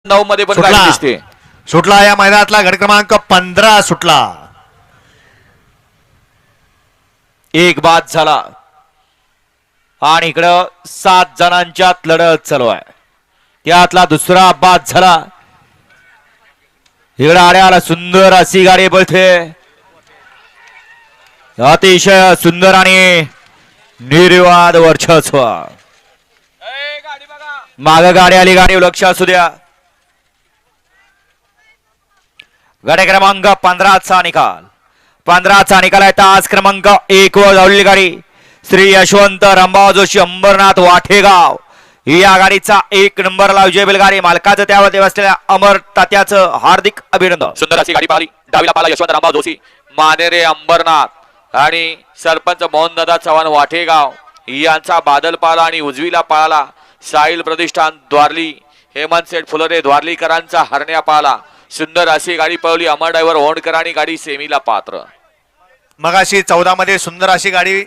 9 मध्ये पण गाडी दिसते. सुटला या मैदानातला गट क्रमांक 15 सुटला. एक बाद झाला आणि इकडं 7 जणांच्यात लढत चालू आहे. त्यातला दुसरा बाद झाला. इकडे आड्याला सुंदर अशी गाडी पळते. अतिशय सुंदर आणि निर्वाद वर्चस्व. माग गाडी आली, गाडी लक्ष असू द्या. गाडी क्रमांक 15चा निकाल. 15चा निकाल आहे. तास क्रमांक 1 वर धावलेली गाडी श्री यशवंत रामभाऊ जोशी अंबरनाथ वाठेगाव या गाडीचा 1 नंबरला विजय बैलगाडी मालकाचं त्यावर असलेल्या अमर तात्याचं हार्दिक अभिनंदन. सुंदर अशी गाडी पाहिली. डावीला पाहिला यशवंत रामभाऊ जोशी मानेरे अंबरनाथ आणि सरपंच मोहनदादा चव्हाण वाठेगाव यांचा बादल पाला आणि उजवीला पाळाला साहिल प्रतिष्ठान द्वारली हेमंत सेठ फुलरे द्वारलीकरांचा हरण्या पाला. सुंदर अशी गाडी पळवली. अमर ड्रायव्हर होंडकर आणि गाडी सेमीला पात्र. मगाशी 14 मध्ये सुंदर अशी गाडी